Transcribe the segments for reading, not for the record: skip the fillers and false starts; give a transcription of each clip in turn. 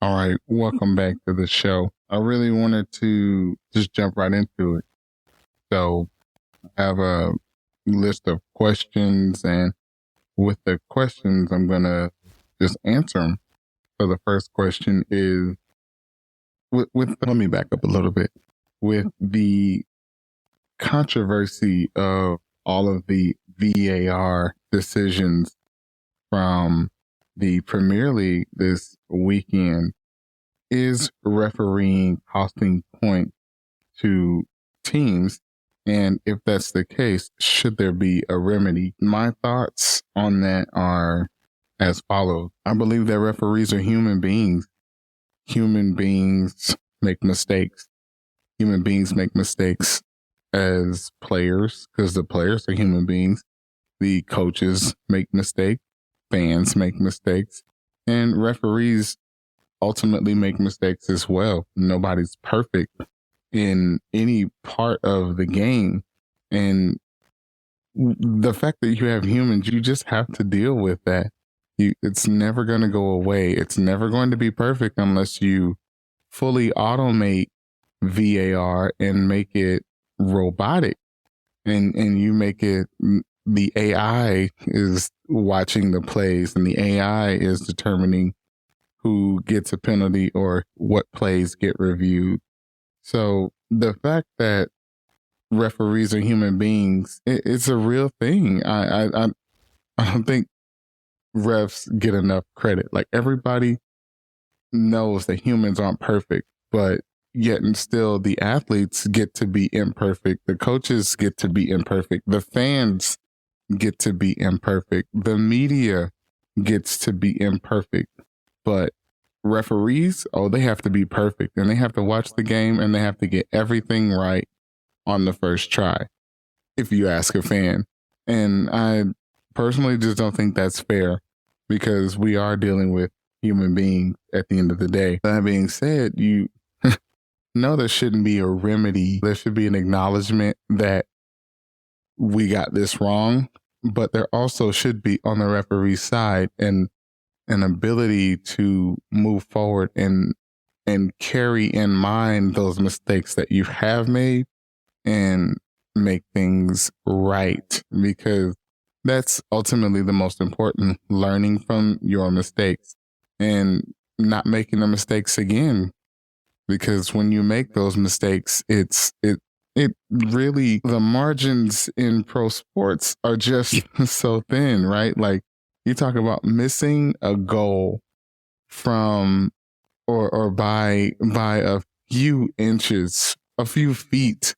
All right, welcome back to the show. I really wanted to just jump right into it. So I have a list of questions, and with the questions, I'm going to just answer them. So the first question is, let me back up a little bit. With the controversy of all of the VAR decisions from the Premier League this weekend, is refereeing costing points to teams? And if that's the case, should there be a remedy? My thoughts on that are as follows. I believe that referees are human beings. Human beings make mistakes. Human beings make mistakes as players because the players are human beings. The coaches make mistakes. Fans make mistakes. And referees ultimately make mistakes as well. Nobody's perfect in any part of the game. And the fact that you have humans, you just have to deal with that. It's never going to go away. It's never going to be perfect unless you fully automate VAR and make it robotic. And you make it, the AI is watching the plays and the AI is determining who gets a penalty or what plays get reviewed. So the fact that referees are human beings, it's a real thing. I don't think refs get enough credit. Like, everybody knows that humans aren't perfect, but yet and still the athletes get to be imperfect. The coaches get to be imperfect. The fans get to be imperfect. The media gets to be imperfect. But referees, they have to be perfect, and they have to watch the game and they have to get everything right on the first try, if you ask a fan. And I personally just don't think that's fair, because we are dealing with human beings at the end of the day. That being said, you know, there shouldn't be a remedy. There should be an acknowledgement that we got this wrong, but there also should be, on the referee's side, an ability to move forward and carry in mind those mistakes that you have made and make things right, because that's ultimately the most important, learning from your mistakes and not making the mistakes again. Because when you make those mistakes, it really, the margins in pro sports are just so thin, right? Like, you talk about missing a goal from or by a few inches, a few feet,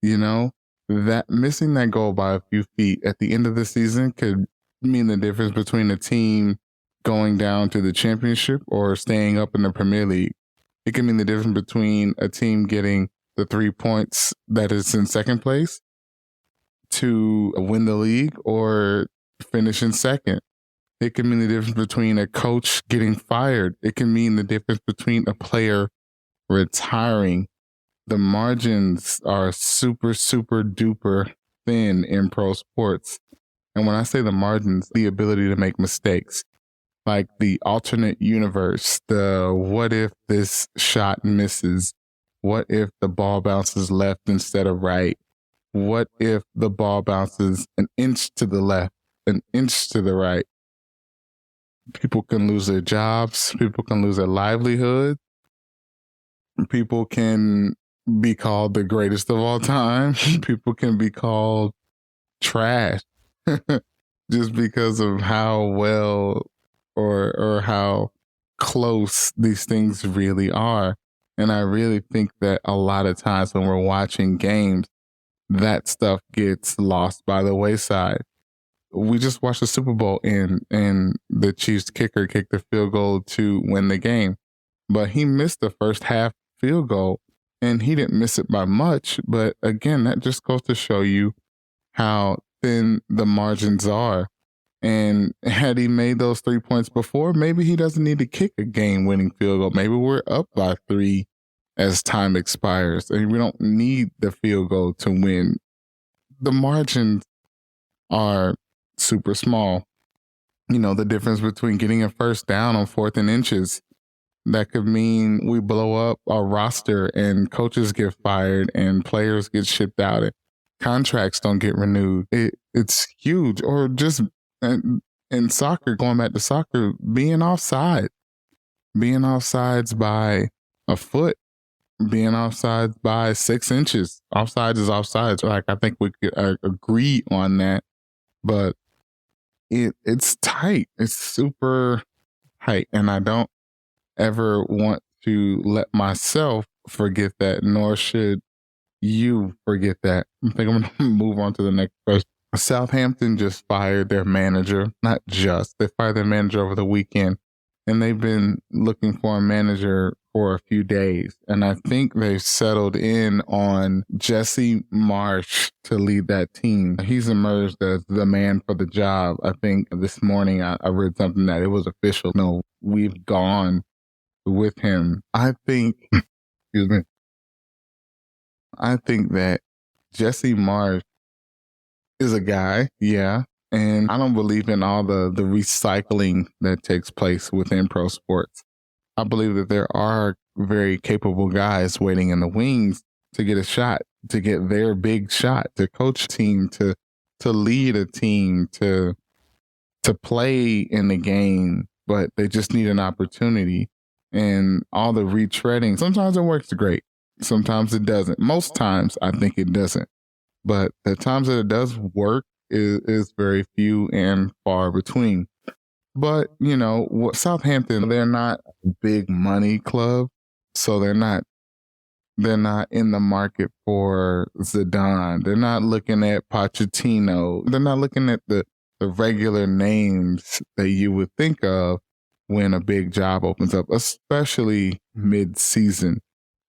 you know, that missing that goal by a few feet at the end of the season could mean the difference between a team going down to the championship or staying up in the Premier League. It can mean the difference between a team getting the 3 points that is in second place to win the league or finish in second. It can mean the difference between a coach getting fired. It can mean the difference between a player retiring. The margins are super, super duper thin in pro sports. And when I say the margins, the ability to make mistakes, like the alternate universe, the what if this shot misses? What if the ball bounces left instead of right? What if the ball bounces an inch to the left, an inch to the right? People can lose their jobs. People can lose their livelihood. People can be called the greatest of all time. People can be called trash just because of how well or how close these things really are. And I really think that a lot of times when we're watching games, that stuff gets lost by the wayside. We just watched the Super Bowl and the Chiefs kicker kicked the field goal to win the game. But he missed the first half field goal, and he didn't miss it by much. But again, that just goes to show you how thin the margins are. And had he made those 3 points before, maybe he doesn't need to kick a game-winning field goal. Maybe we're up by 3 as time expires, and we don't need the field goal to win. The margins are super small. You know, the difference between getting a first down on 4th and inches That could mean we blow up our roster and coaches get fired and players get shipped out and contracts don't get renewed. It's huge. Or just in soccer, going back to soccer, being offsides by a foot, being offsides by 6 inches. Offsides is offsides. Like, I think we could agree on that, but it's tight. It's super tight. And I don't ever want to let myself forget that, nor should you forget that. I think I'm going to move on to the next question. Southampton just fired their manager. Not just, they fired their manager over the weekend, and they've been looking for a manager for a few days. And I think they've settled in on Jesse Marsch to lead that team. He's emerged as the man for the job. I think this morning I read something that it was official. No, we've gone with him. I think, excuse me, I think that Jesse Marsch is a guy, yeah, and I don't believe in all the recycling that takes place within pro sports. I believe that there are very capable guys waiting in the wings to get a shot, to get their big shot, to coach a team, to lead a team, to play in the game, but they just need an opportunity. And all the retreading, sometimes it works great. Sometimes it doesn't. Most times I think it doesn't. But the times that it does work is very few and far between. But, you know, Southampton, they're not a big money club. So they're not in the market for Zidane. They're not looking at Pochettino. They're not looking at the regular names that you would think of when a big job opens up, especially mid-season.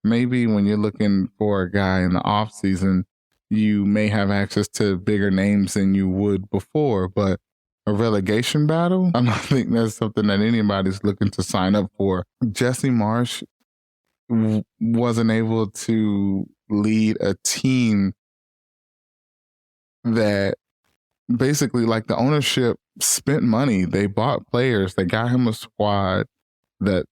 Maybe when you're looking for a guy in the off-season, you may have access to bigger names than you would before, but a relegation battle, I don't think that's something that anybody's looking to sign up for. Jesse Marsch wasn't able to lead a team that basically, like, the ownership spent money. They bought players. They got him a squad that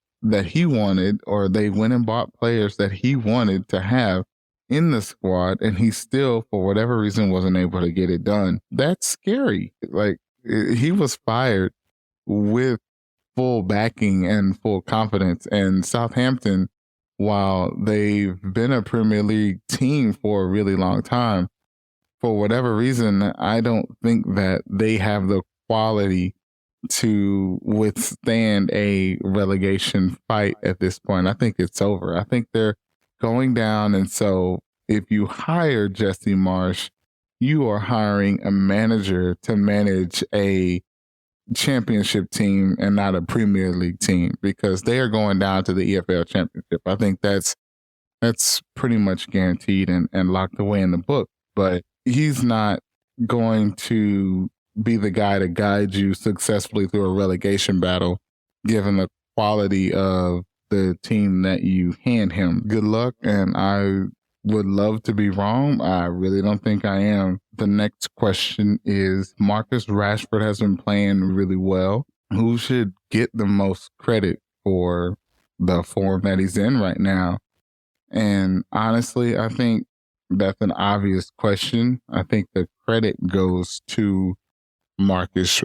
he wanted, or they went and bought players that he wanted to have in the squad, and he still, for whatever reason, wasn't able to get it done. That's scary. Like, he was fired with full backing and full confidence. And Southampton, while they've been a Premier League team for a really long time, for whatever reason, I don't think that they have the quality to withstand a relegation fight at this point. I think it's over. I think they're going down. And so if you hire Jesse Marsch, you are hiring a manager to manage a championship team and not a Premier League team, because they are going down to the EFL Championship. I think that's pretty much guaranteed and locked away in the book. But he's not going to be the guy to guide you successfully through a relegation battle, given the quality of the team that you hand him. Good luck, and I would love to be wrong. I really don't think I am. The next question is, Marcus Rashford has been playing really well. Who should get the most credit for the form that he's in right now? And honestly, I think that's an obvious question. I think the credit goes to Marcus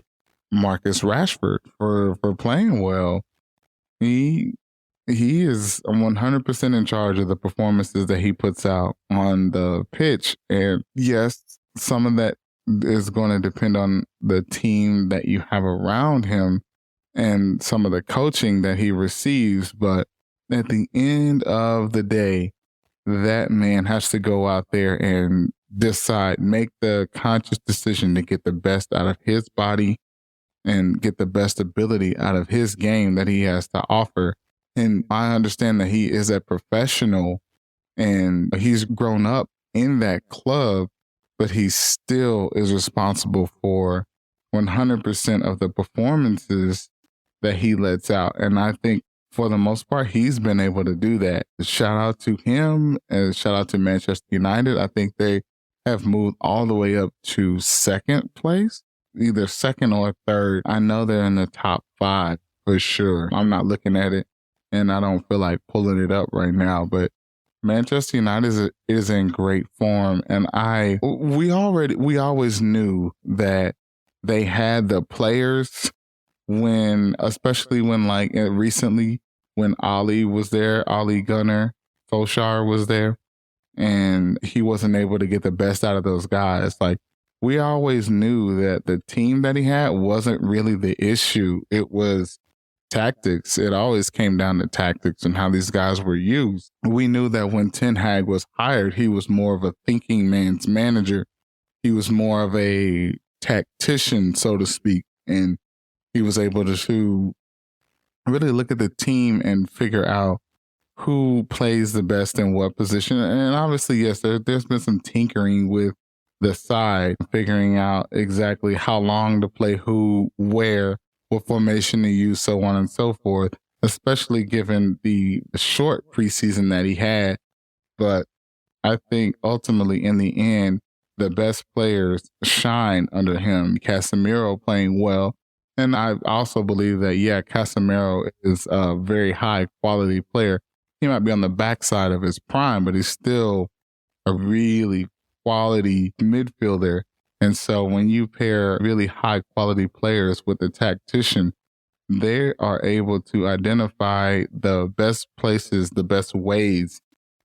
Rashford for playing well. He is 100% in charge of the performances that he puts out on the pitch. And yes, some of that is going to depend on the team that you have around him and some of the coaching that he receives. But at the end of the day, that man has to go out there and decide, make the conscious decision to get the best out of his body and get the best ability out of his game that he has to offer. And I understand that he is a professional and he's grown up in that club, but he still is responsible for 100% of the performances that he lets out. And I think for the most part, he's been able to do that. Shout out to him and shout out to Manchester United. I think they have moved all the way up to second place, either second or third. I know they're in the top 5 for sure. I'm not looking at it and I don't feel like pulling it up right now, but Manchester United is in great form, and we always knew that they had the players especially when recently when Ollie Gunnar Solskjaer was there, and he wasn't able to get the best out of those guys. Like, we always knew that the team that he had wasn't really the issue. It was tactics. It always came down to tactics and how these guys were used. We knew that when Ten Hag was hired, he was more of a thinking man's manager. He was more of a tactician, so to speak. And he was able to really look at the team and figure out who plays the best in what position. And obviously, yes, there's been some tinkering with the side, figuring out exactly how long to play who, where, what formation to use, so on and so forth, especially given the short preseason that he had. But I think ultimately in the end, the best players shine under him. Casemiro playing well. And I also believe that, Casemiro is a very high quality player. He might be on the backside of his prime, but he's still a really quality midfielder. And so when you pair really high quality players with a tactician, they are able to identify the best places, the best ways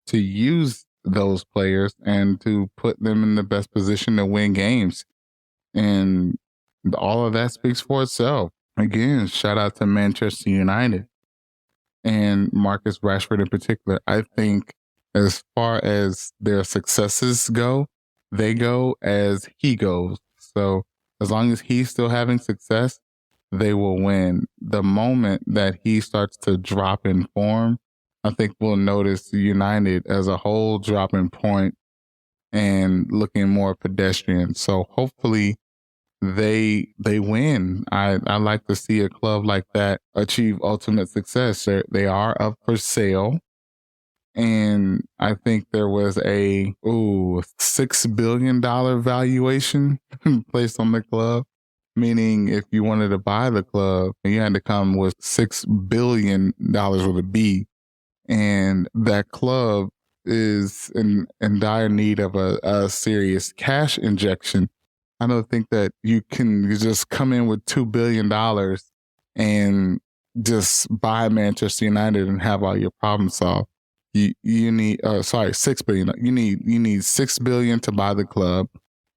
to use those players and to put them in the best position to win games. And all of that speaks for itself. Again, shout out to Manchester United and Marcus Rashford in particular. I think as far as their successes go, they go as he goes. So as long as he's still having success, they will win. The moment that he starts to drop in form, I think we'll notice United as a whole dropping point and looking more pedestrian. So hopefully they win. I like to see a club like that achieve ultimate success. They are up for sale. And I think there was a $6 billion valuation placed on the club, meaning if you wanted to buy the club, you had to come with $6 billion with a B. And that club is in dire need of a serious cash injection. I don't think that you just come in with $2 billion and just buy Manchester United and have all your problems solved. You need $6 billion. You need $6 billion to buy the club.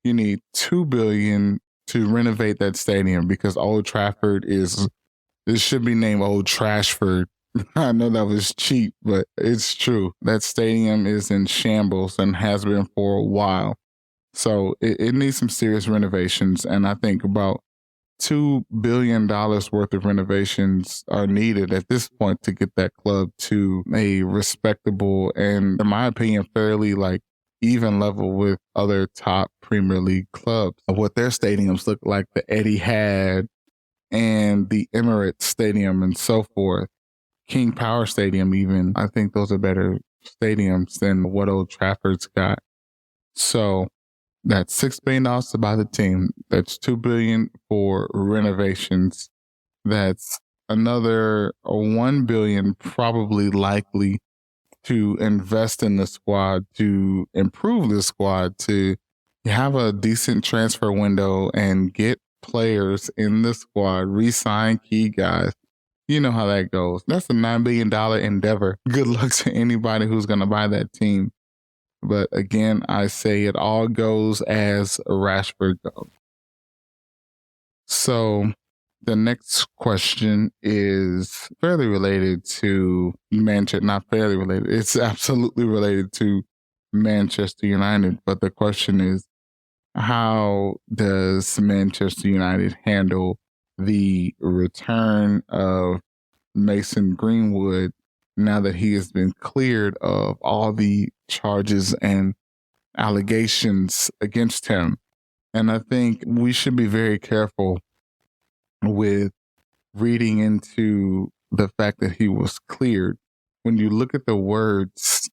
You need $2 billion to renovate that stadium, because Old Trafford it should be named Old Trashford. I know that was cheap, but it's true. That stadium is in shambles and has been for a while. So it needs some serious renovations. And I think about $2 billion worth of renovations are needed at this point to get that club to a respectable and, in my opinion, fairly even level with other top Premier League clubs. What their stadiums look like, the Etihad and the Emirates Stadium and so forth. King Power Stadium even. I think those are better stadiums than what Old Trafford's got. So that's $6 billion to buy the team. That's $2 billion for renovations. That's another $1 billion probably likely to invest in the squad, to improve the squad, to have a decent transfer window and get players in the squad, re-sign key guys. You know how that goes. That's a $9 billion endeavor. Good luck to anybody who's going to buy that team. But again, I say it all goes as Rashford goes. So the next question is fairly related to Manchester. Not fairly related. It's absolutely related to Manchester United. But the question is, how does Manchester United handle the return of Mason Greenwood now that he has been cleared of all the charges and allegations against him? And I think we should be very careful with reading into the fact that he was cleared. When you look at the words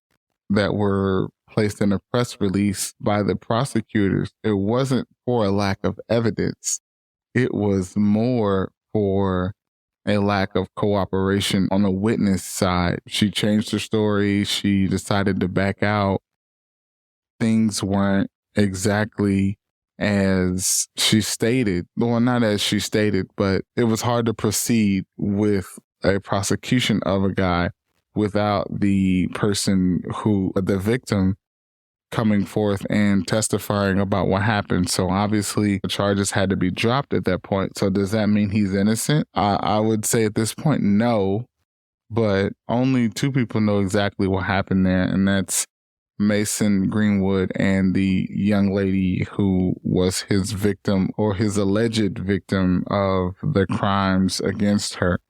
that were placed in a press release by the prosecutors, it wasn't for a lack of evidence. It was more for a lack of cooperation on the witness side. She changed her story. She decided to back out. Things weren't exactly as she stated. Well, not as she stated, but it was hard to proceed with a prosecution of a guy without the person the victim, coming forth and testifying about what happened. So obviously the charges had to be dropped at that point. So does that mean he's innocent? I would say at this point, no, but only two people know exactly what happened there. And that's Mason Greenwood and the young lady who was his victim, or his alleged victim, of the crimes against her.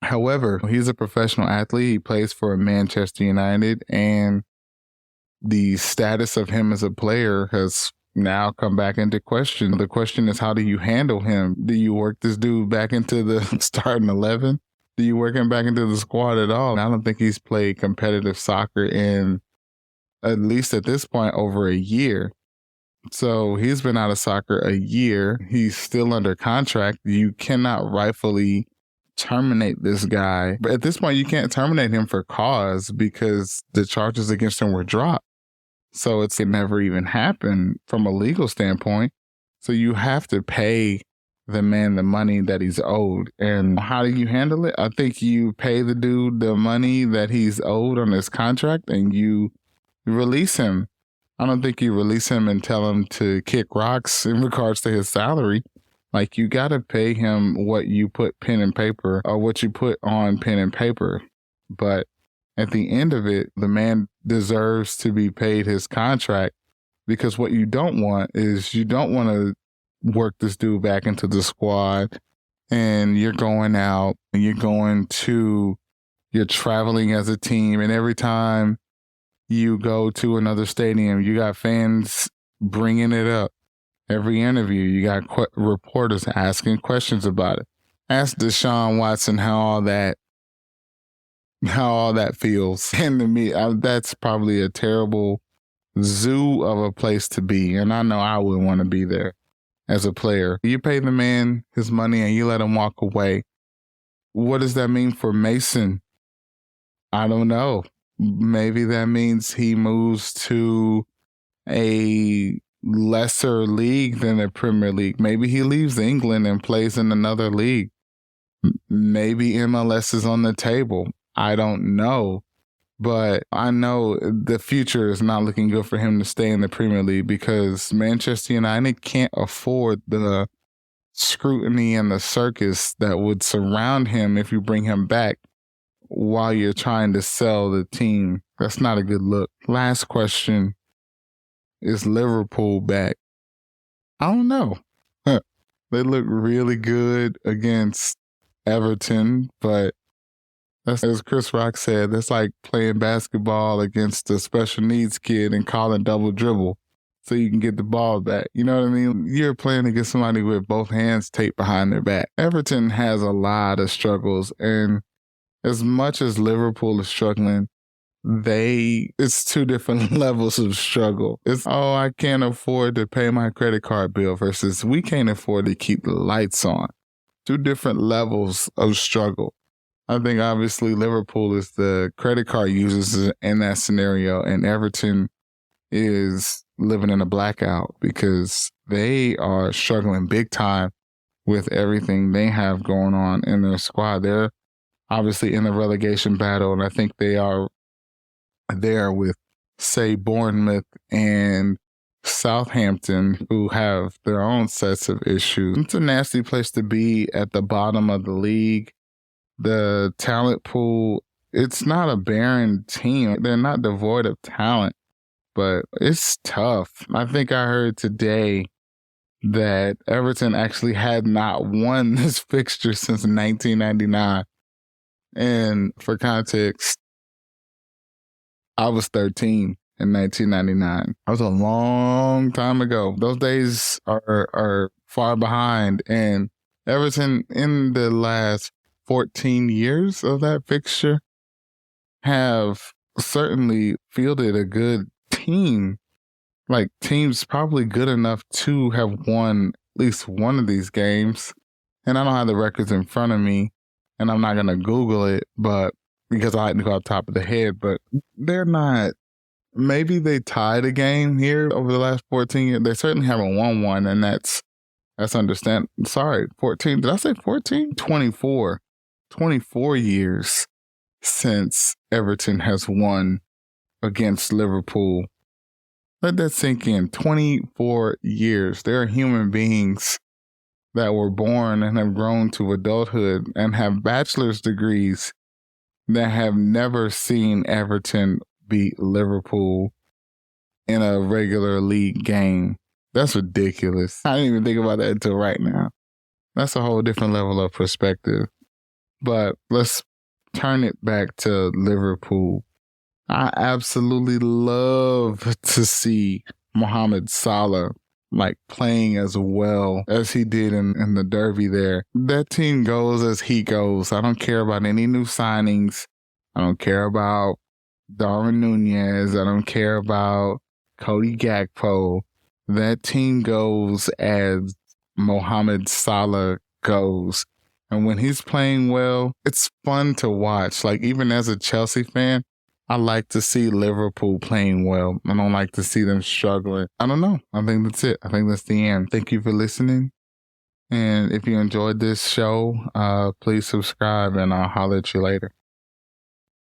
However, he's a professional athlete. He plays for Manchester United, and the status of him as a player has now come back into question. The question is, how do you handle him? Do you work this dude back into the starting 11? Do you work him back into the squad at all? I don't think he's played competitive soccer in, at least at this point, over a year. So he's been out of soccer a year. He's still under contract. You cannot rightfully terminate this guy. But at this point, you can't terminate him for cause because the charges against him were dropped. So it never even happened from a legal standpoint. So you have to pay the man the money that he's owed. And how do you handle it? I think you pay the dude the money that he's owed on his contract and you release him. I don't think you release him and tell him to kick rocks in regards to his salary. Like, you got to pay him what you put pen and paper, or what you put on pen and paper. But at the end of it, the man deserves to be paid his contract, because what you don't want is, you don't want to work this dude back into the squad and you're going out and you're traveling as a team, and every time you go to another stadium, you got fans bringing it up. Every interview, you got reporters asking questions about it. Ask Deshaun Watson how all that feels. And to me, that's probably a terrible zoo of a place to be. And I know I wouldn't want to be there as a player. You pay the man his money and you let him walk away. What does that mean for Mason? I don't know. Maybe that means he moves to a lesser league than the Premier League. Maybe he leaves England and plays in another league. Maybe MLS is on the table. I don't know. But I know the future is not looking good for him to stay in the Premier League, because Manchester United can't afford the scrutiny and the circus that would surround him if you bring him back while you're trying to sell the team. That's not a good look. Last question. Is Liverpool back? I don't know. They look really good against Everton, but that's, as Chris Rock said, that's like playing basketball against a special needs kid and calling double dribble so you can get the ball back. You know what I mean? You're playing against somebody with both hands taped behind their back. Everton has a lot of struggles, and as much as Liverpool is struggling, it's two different levels of struggle. It's, oh, I can't afford to pay my credit card bill, versus we can't afford to keep the lights on. Two different levels of struggle. I think obviously Liverpool is the credit card users in that scenario, and Everton is living in a blackout because they are struggling big time with everything they have going on in their squad. They're obviously in the relegation battle, and I think they are there with, say, Bournemouth and Southampton, who have their own sets of issues. It's a nasty place to be at the bottom of the league. The talent pool, it's not a barren team. They're not devoid of talent, but it's tough. I think I heard today that Everton actually had not won this fixture since 1999. And for context, I was 13 in 1999. That was a long time ago. Those days are far behind. And Everton, in the last 14 years of that fixture, have certainly fielded a good team. Like, teams probably good enough to have won at least one of these games. and I don't have the records in front of me, and I'm not going to Google it, but because I like to go off the top of the head, but they're not. Maybe they tied a game here over the last 14 years. They certainly haven't won one, and that's understand. Sorry, 14. Did I say 14? 24. 24 years since Everton has won against Liverpool. Let that sink in. 24 years. There are human beings that were born and have grown to adulthood and have bachelor's degrees that have never seen Everton beat Liverpool in a regular league game. That's ridiculous. I didn't even think about that until right now. That's a whole different level of perspective. But let's turn it back to Liverpool. I absolutely love to see Mohamed Salah playing as well as he did in the derby there. That team goes as he goes. I don't care about any new signings. I don't care about Darwin Nunez. I don't care about Cody Gakpo. That team goes as Mohamed Salah goes. And when he's playing well, it's fun to watch. Even as a Chelsea fan, I like to see Liverpool playing well. I don't like to see them struggling. I don't know. I think that's it. I think that's the end. Thank you for listening. And if you enjoyed this show, please subscribe and I'll holler at you later.